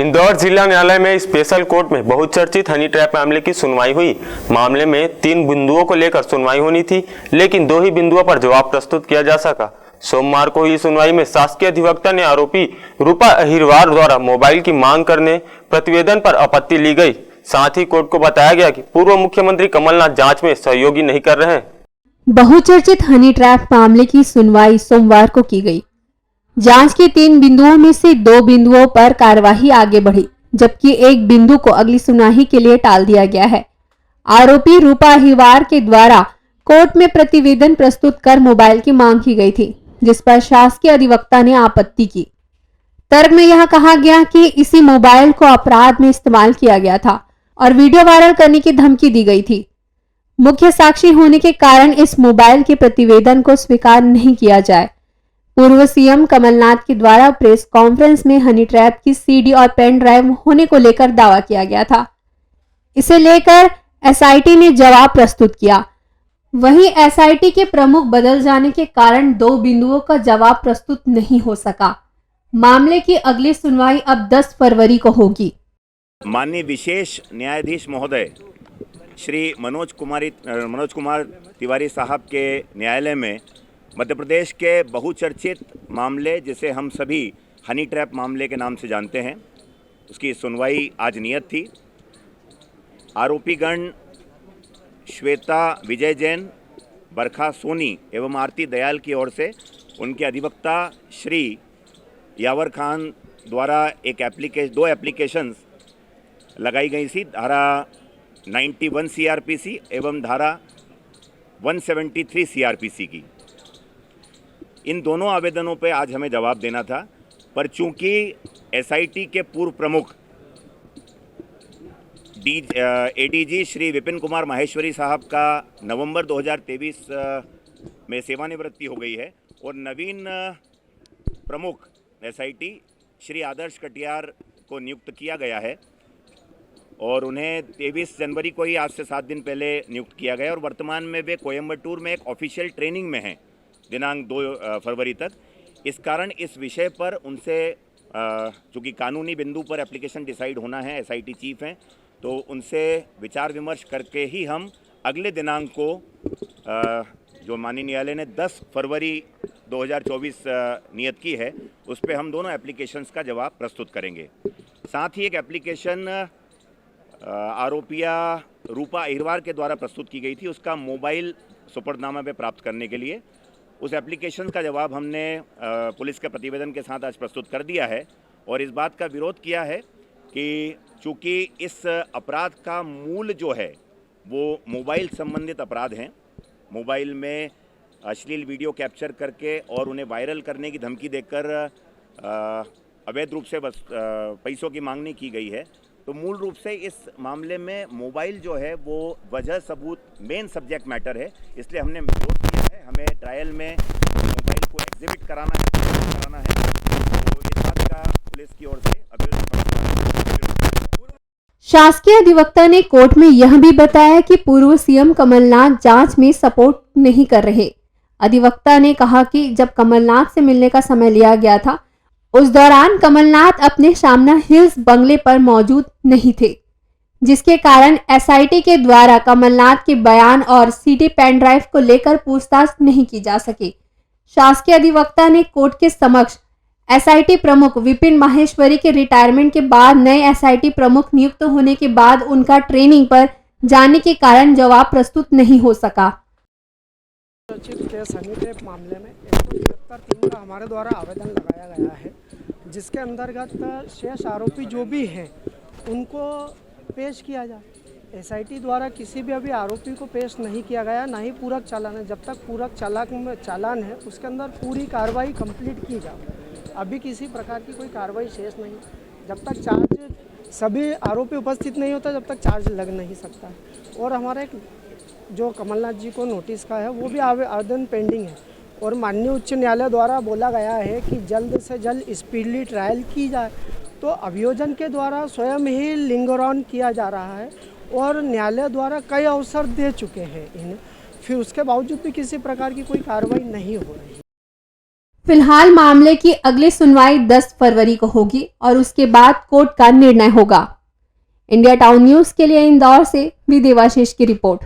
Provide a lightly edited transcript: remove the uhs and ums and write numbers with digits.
इंदौर जिला न्यायालय में स्पेशल कोर्ट में बहुचर्चित हनी ट्रैप मामले की सुनवाई हुई। मामले में 3 बिंदुओं को लेकर सुनवाई होनी थी, लेकिन 2 ही बिंदुओं पर जवाब प्रस्तुत किया जा सका। सोमवार को हुई सुनवाई में शासकीय अधिवक्ता ने आरोपी रूपा अहिरवार द्वारा मोबाइल की मांग करने प्रतिवेदन पर आपत्ति ली गई। साथ ही कोर्ट को बताया गया कि पूर्व मुख्यमंत्री कमलनाथ जांच में सहयोगी नहीं कर रहे हैं। बहुचर्चित हनी ट्रैप मामले की सुनवाई सोमवार को की गई। जांच के 3 बिंदुओं में से 2 बिंदुओं पर कार्यवाही आगे बढ़ी, जबकि 1 बिंदु को अगली सुनवाई के लिए टाल दिया गया है। आरोपी रूपा अहिरवार के द्वारा कोर्ट में प्रतिवेदन प्रस्तुत कर मोबाइल की मांग की गई थी, जिस पर शासकीय अधिवक्ता ने आपत्ति की। तर्क में यह कहा गया कि इसी मोबाइल को अपराध में इस्तेमाल किया गया था और वीडियो वायरल करने की धमकी दी गई थी। मुख्य साक्षी होने के कारण इस मोबाइल के प्रतिवेदन को स्वीकार नहीं किया जाए। पूर्व सीएम कमलनाथ के द्वारा प्रेस कॉन्फ्रेंस में हनी ट्रैप की सीडी और पेन ड्राइव होने को लेकर दावा किया गया था। इसे लेकर एसआईटी ने जवाब प्रस्तुत किया। वहीं एसआईटी के प्रमुख बदल जाने के कारण 2 बिंदुओं का जवाब प्रस्तुत नहीं हो सका। मामले की अगली सुनवाई अब 10 फरवरी को होगी। माननीय विशेष न्यायाधीश महोदय श्री मनोज कुमार तिवारी साहब के न्यायालय में मध्य प्रदेश के बहुचर्चित मामले, जिसे हम सभी हनी ट्रैप मामले के नाम से जानते हैं, उसकी सुनवाई आज नियत थी। आरोपीगण श्वेता विजय जैन, बरखा सोनी एवं आरती दयाल की ओर से उनके अधिवक्ता श्री यावर खान द्वारा 2 एप्लीकेशंस लगाई गई थी, धारा 91 सीआरपीसी एवं धारा 173 सीआरपीसी की। इन दोनों आवेदनों पे आज हमें जवाब देना था, पर चूंकि एसआईटी के पूर्व प्रमुख एडीजी श्री विपिन कुमार माहेश्वरी साहब का नवंबर 2023 में सेवानिवृत्ति हो गई है और नवीन प्रमुख एसआईटी श्री आदर्श कटियार को नियुक्त किया गया है और उन्हें 23 जनवरी को ही आज से 7 दिन पहले नियुक्त किया गया और वर्तमान में वे कोयम्बटूर में एक ऑफिशियल ट्रेनिंग में हैं दिनांक 2 फरवरी तक। इस कारण इस विषय पर उनसे चूँकि कानूनी बिंदु पर एप्लीकेशन डिसाइड होना है, एसआईटी चीफ हैं, तो उनसे विचार विमर्श करके ही हम अगले दिनांक को जो माननीय न्यायालय ने 10 फरवरी 2024 नियत की है, उस पर हम दोनों एप्लीकेशंस का जवाब प्रस्तुत करेंगे। साथ ही एक एप्लीकेशन आरोपिया रूपा अहिरवार के द्वारा प्रस्तुत की गई थी, उसका मोबाइल सुपर्दनामा पे प्राप्त करने के लिए। उस एप्लीकेशन का जवाब हमने पुलिस के प्रतिवेदन के साथ आज प्रस्तुत कर दिया है और इस बात का विरोध किया है कि चूँकि इस अपराध का मूल जो है वो मोबाइल संबंधित अपराध हैं। मोबाइल में अश्लील वीडियो कैप्चर करके और उन्हें वायरल करने की धमकी देकर अवैध रूप से पैसों की मांगनी की गई है। तो मूल रूप से इस मामले में मोबाइल जो है वो वजह सबूत मेन सब्जेक्ट मैटर है, इसलिए हमने विरोध किया है। हमें ट्रायल में मोबाइल को एग्जिबिट कराना है, तो इस बात का पुलिस की ओर से शासकीय अधिवक्ता ने कोर्ट में यह भी बताया कि पूर्व सीएम कमलनाथ जांच में सपोर्ट नहीं कर रहे। अधिवक्ता ने कहा कि जब कमलनाथ से मिलने का समय लिया गया था, उस दौरान कमलनाथ अपने शामना हिल्स बंगले पर मौजूद नहीं थे, जिसके कारण एसआईटी के द्वारा कमलनाथ के बयान और सीडी पेन ड्राइव को लेकर पूछताछ नहीं की जा सकी। शासकीय अधिवक्ता ने कोर्ट के समक्ष एसआईटी प्रमुख विपिन माहेश्वरी के रिटायरमेंट के बाद नए एसआईटी प्रमुख नियुक्त होने के बाद उनका ट्रेनिंग पर जाने के कारण जवाब प्रस्तुत नहीं हो सका। केस हनी ट्रैप मामले में 173 का हमारे द्वारा आवेदन लगाया गया है, जिसके अंतर्गत शेष आरोपी जो भी हैं उनको पेश किया जाए। एसआईटी द्वारा किसी भी अभी आरोपी को पेश नहीं किया गया, ना ही पूरक चालान है। जब तक पूरक चालान है उसके अंदर पूरी कार्रवाई कंप्लीट की जाए। अभी किसी प्रकार की कोई कार्रवाई शेष नहीं। जब तक चार्ज सभी आरोपी उपस्थित नहीं होता, जब तक चार्ज लग नहीं सकता। और हमारा एक जो कमलनाथ जी को नोटिस का है वो भी आवेदन पेंडिंग है और माननीय उच्च न्यायालय द्वारा बोला गया है कि जल्द से जल्द स्पीडली ट्रायल की जाए। तो अभियोजन के द्वारा स्वयं ही लिंगर ऑन किया जा रहा है और न्यायालय द्वारा कई अवसर दे चुके हैं इन्हें, फिर उसके बावजूद भी किसी प्रकार की कोई कार्रवाई नहीं हो रही। फिलहाल मामले की अगली सुनवाई 10 फरवरी को होगी और उसके बाद कोर्ट का निर्णय होगा। इंडिया टाउन न्यूज के लिए इंदौर से देवाशीष की रिपोर्ट।